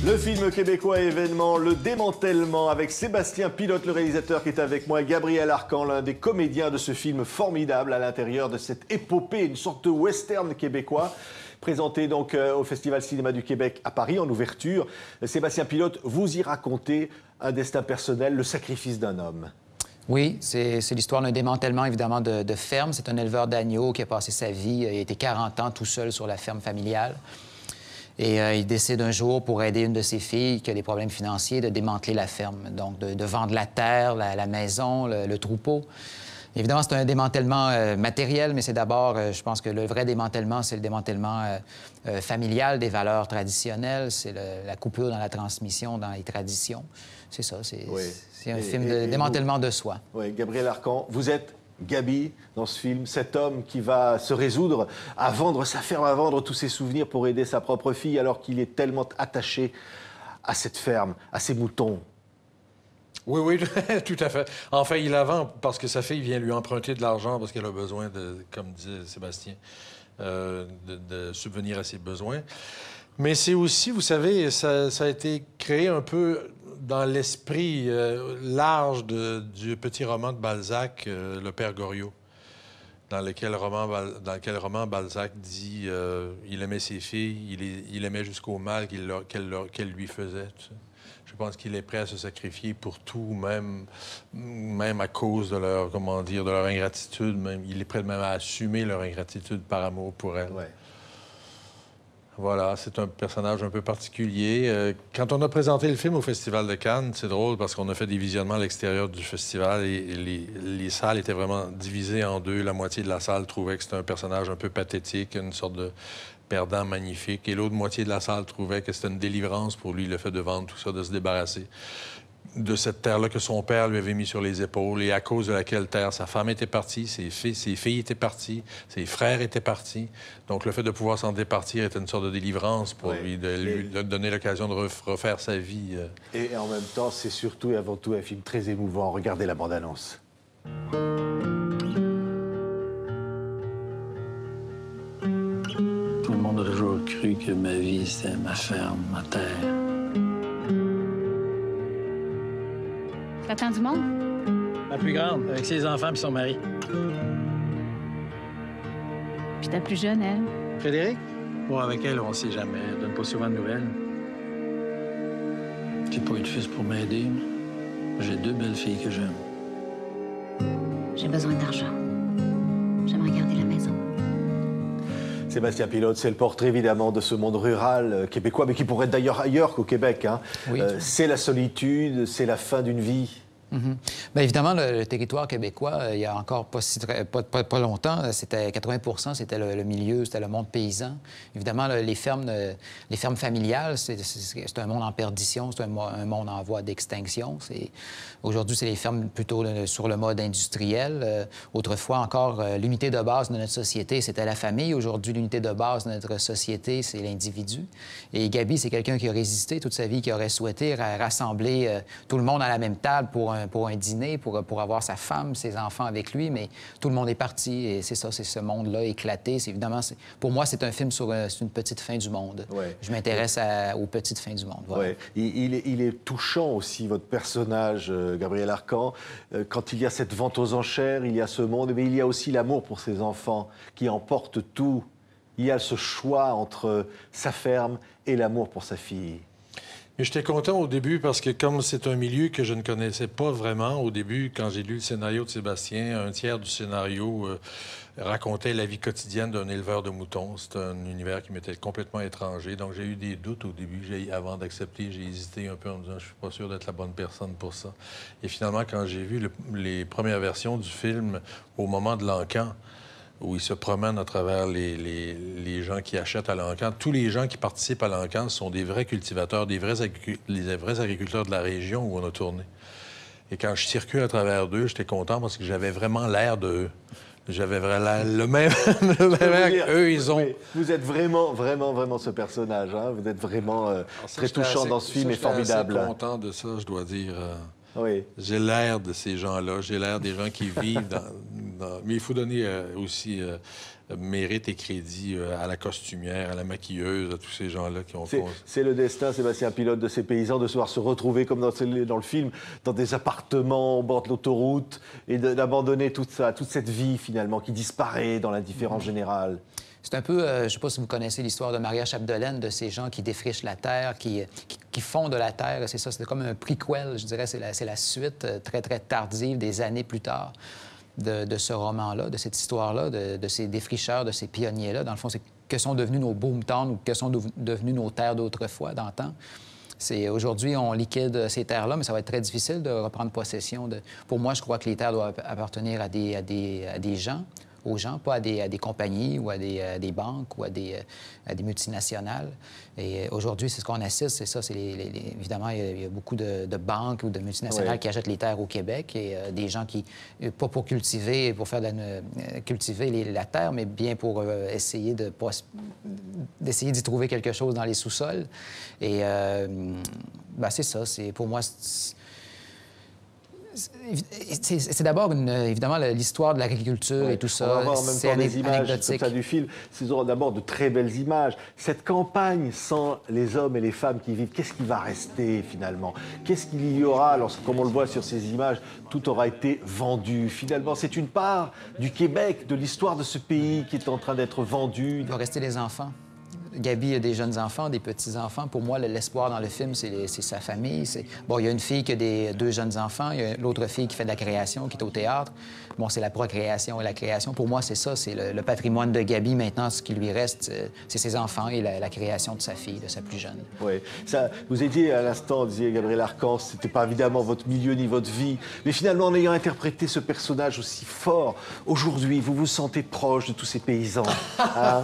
Le film québécois événement, Le Démantèlement, avec Sébastien Pilote, le réalisateur qui est avec moi, et Gabriel Arcan, l'un des comédiens de ce film formidable à l'intérieur de cette épopée, une sorte de western québécois, présenté donc au Festival Cinéma du Québec à Paris en ouverture. Sébastien Pilote, vous y racontez un destin personnel, le sacrifice d'un homme. Oui, c'est l'histoire d'un démantèlement, évidemment, de ferme. C'est un éleveur d'agneaux qui a passé sa vie, il a été 40 ans tout seul sur la ferme familiale. Et il décide un jour, pour aider une de ses filles qui a des problèmes financiers, de démanteler la ferme. Donc, de vendre la terre, la maison, le troupeau. Évidemment, c'est un démantèlement matériel, mais c'est d'abord, je pense que le vrai démantèlement, c'est le démantèlement familial des valeurs traditionnelles. C'est la coupure dans la transmission, dans les traditions. C'est ça, c'est un film de démantèlement de soi. Oui, Gabriel Arcan, vous êtes Gabi, dans ce film, cet homme qui va se résoudre à vendre sa ferme, à vendre tous ses souvenirs pour aider sa propre fille, alors qu'il est tellement attaché à cette ferme, à ses moutons. Oui, oui, tout à fait. Enfin, il la vend parce que sa fille vient lui emprunter de l'argent parce qu'elle a besoin de, comme disait Sébastien, de subvenir à ses besoins. Mais c'est aussi, vous savez, ça a été créé un peu dans l'esprit large du petit roman de Balzac, Le Père Goriot, dans lequel roman Balzac dit il aimait ses filles, il aimait jusqu'au mal qu'elle lui faisait. Tu sais. Je pense qu'il est prêt à se sacrifier pour tout, même à cause de leur, comment dire, de leur ingratitude. Même, il est prêt même à assumer leur ingratitude par amour pour elle. Ouais. Voilà, c'est un personnage un peu particulier. Quand on a présenté le film au Festival de Cannes, c'est drôle parce qu'on a fait des visionnements à l'extérieur du festival et les salles étaient vraiment divisées en deux. La moitié de la salle trouvait que c'était un personnage un peu pathétique, une sorte de perdant magnifique. Et l'autre moitié de la salle trouvait que c'était une délivrance pour lui, le fait de vendre tout ça, de se débarrasser de cette terre-là que son père lui avait mis sur les épaules et à cause de laquelle terre sa femme était partie, ses filles étaient parties, ses frères étaient partis. Donc le fait de pouvoir s'en départir était une sorte de délivrance pour lui, de lui donner l'occasion de refaire sa vie. Et en même temps, c'est surtout et avant tout un film très émouvant. Regardez la bande-annonce. Tout le monde a toujours cru que ma vie, c'était ma ferme, ma terre. T'attends du monde? La plus grande, avec ses enfants et son mari. Puis ta plus jeune, elle? Frédéric? Bon, avec elle, on sait jamais. Elle donne pas souvent de nouvelles. J'ai pas eu de fils pour m'aider. J'ai deux belles filles que j'aime. J'ai besoin d'argent. J'aimerais garder la maison. Sébastien Pilote, c'est le portrait évidemment de ce monde rural québécois, mais qui pourrait être d'ailleurs ailleurs qu'au Québec. Hein. Oui. C'est la solitude, c'est la fin d'une vie. Bien, évidemment, le territoire québécois, il y a encore pas longtemps, c'était 80 c'était le milieu, c'était le monde paysan. Évidemment, les fermes familiales, c'est un monde en perdition, c'est un monde en voie d'extinction. Aujourd'hui, c'est les fermes plutôt sur le mode industriel. Autrefois encore, l'unité de base de notre société, c'était la famille. Aujourd'hui, l'unité de base de notre société, c'est l'individu. Et Gabi, c'est quelqu'un qui a résisté toute sa vie, qui aurait souhaité rassembler tout le monde à la même table pour un dîner, pour avoir sa femme, ses enfants avec lui, mais tout le monde est parti et c'est ça, c'est ce monde-là éclaté. Évidemment, pour moi, c'est un film sur une petite fin du monde. Ouais. Je m'intéresse aux petites fins du monde. Voilà. Ouais. Il est touchant aussi, votre personnage, Gabriel Arcan. Quand il y a cette vente aux enchères, il y a ce monde, mais il y a aussi l'amour pour ses enfants qui emporte tout. Il y a ce choix entre sa ferme et l'amour pour sa fille. Mais j'étais content au début parce que comme c'est un milieu que je ne connaissais pas vraiment, au début, quand j'ai lu le scénario de Sébastien, un tiers du scénario racontait la vie quotidienne d'un éleveur de moutons. C'est un univers qui m'était complètement étranger. Donc j'ai eu des doutes au début. Avant d'accepter, j'ai hésité un peu en me disant « je suis pas sûr d'être la bonne personne pour ça ». Et finalement, quand j'ai vu les premières versions du film au moment de l'encan, où il se promène à travers les gens qui achètent à l'encan. Tous les gens qui participent à l'encan sont des vrais cultivateurs, les vrais agriculteurs de la région où on a tourné. Et quand je circule à travers d'eux, j'étais content parce que j'avais vraiment l'air d'eux. J'avais le même air qu'eux, ils ont. Vous êtes vraiment ce personnage. Hein? Vous êtes vraiment très touchant dans ce film et formidable. Je suis content de ça, je dois dire. Oui. J'ai l'air de ces gens-là. J'ai l'air des gens qui vivent dans... Mais il faut donner aussi mérite et crédit à la costumière, à la maquilleuse, à tous ces gens-là qui ont... C'est le destin, Sébastien Pilote, de ces paysans, de se retrouver, comme dans le film, dans des appartements au bord de l'autoroute et d'abandonner toute cette vie, finalement, qui disparaît dans l'indifférence générale. C'est un peu, je ne sais pas si vous connaissez l'histoire de Maria Chapdelaine, de ces gens qui défrichent la terre, qui font de la terre. C'est ça, c'est comme un prequel, je dirais, c'est la suite très, très tardive, des années plus tard, de ce roman-là, de cette histoire-là, de ces défricheurs, de ces pionniers-là. Dans le fond, c'est que sont devenus nos boomtowns ou que sont devenus nos terres d'autrefois, d'antan. Aujourd'hui, on liquide ces terres-là, mais ça va être très difficile de reprendre possession. Pour moi, je crois que les terres doivent appartenir à des gens, aux gens, pas à des compagnies ou à des banques ou à des multinationales. Et aujourd'hui, c'est ce qu'on assiste, c'est ça. Évidemment, il y a beaucoup de banques ou de multinationales qui achètent les terres au Québec et des gens qui, pas pour cultiver, pour faire cultiver la terre, mais bien pour essayer d'essayer d'y trouver quelque chose dans les sous-sols. Et c'est ça. Pour moi, c'est d'abord, évidemment, l'histoire de l'agriculture et tout ça. On va voir en même temps des images comme ça du film. Ce sont d'abord de très belles images. Cette campagne sans les hommes et les femmes qui vivent, qu'est-ce qui va rester finalement? Qu'est-ce qu'il y aura comme on le voit sur ces images, tout aura été vendu. Finalement, c'est une part du Québec, de l'histoire de ce pays qui est en train d'être vendue. Il va rester les enfants. Gaby a des jeunes enfants, des petits-enfants. Pour moi, l'espoir dans le film, c'est sa famille. Bon, il y a une fille qui a deux jeunes enfants. Il y a l'autre fille qui fait de la création, qui est au théâtre. Bon, c'est la procréation et la création. Pour moi, c'est ça. C'est le patrimoine de Gaby. Maintenant, ce qui lui reste, c'est ses enfants et la création de sa fille, de sa plus jeune. Oui. Ça, vous étiez à l'instant, disait Gabriel Arcan, c'était pas évidemment votre milieu ni votre vie. Mais finalement, en ayant interprété ce personnage aussi fort, aujourd'hui, vous vous sentez proche de tous ces paysans. Hein?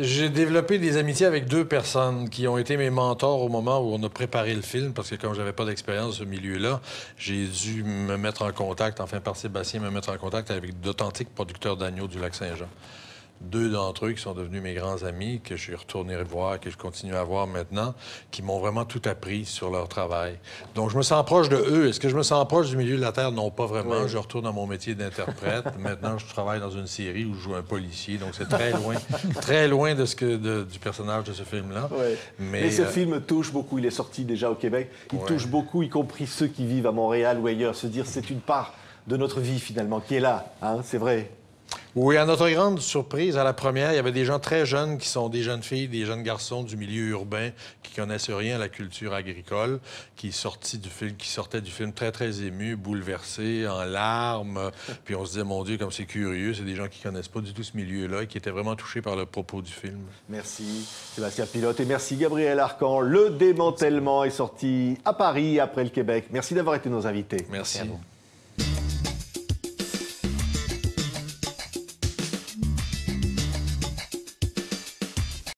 J'ai développé des amitiés avec deux personnes qui ont été mes mentors au moment où on a préparé le film, parce que comme j'avais pas d'expérience dans ce milieu-là, j'ai dû me mettre en contact, enfin par Sébastien, me mettre en contact avec d'authentiques producteurs d'agneaux du Lac-Saint-Jean. Deux d'entre eux qui sont devenus mes grands amis, que je suis retourné voir, que je continue à voir maintenant, qui m'ont vraiment tout appris sur leur travail. Donc, je me sens proche de eux. Est-ce que je me sens proche du milieu de la Terre? Non, pas vraiment. Oui. Je retourne à mon métier d'interprète. Maintenant, je travaille dans une série où je joue un policier. Donc, c'est très loin du personnage de ce film-là. Oui. Mais ce film touche beaucoup. Il est sorti déjà au Québec. Il touche beaucoup, y compris ceux qui vivent à Montréal ou ailleurs. Se dire, c'est une part de notre vie, finalement, qui est là. Hein? C'est vrai. Oui, à notre grande surprise, à la première, il y avait des gens très jeunes qui sont des jeunes filles, des jeunes garçons du milieu urbain qui connaissent rien à la culture agricole, qui sortaient du film très, très émus, bouleversés, en larmes. Puis on se disait, mon Dieu, comme c'est curieux, c'est des gens qui connaissent pas du tout ce milieu-là et qui étaient vraiment touchés par le propos du film. Merci, Sébastien Pilote, et merci, Gabriel Arcan. Le démantèlement est sorti à Paris, après le Québec. Merci d'avoir été nos invités. Merci à vous.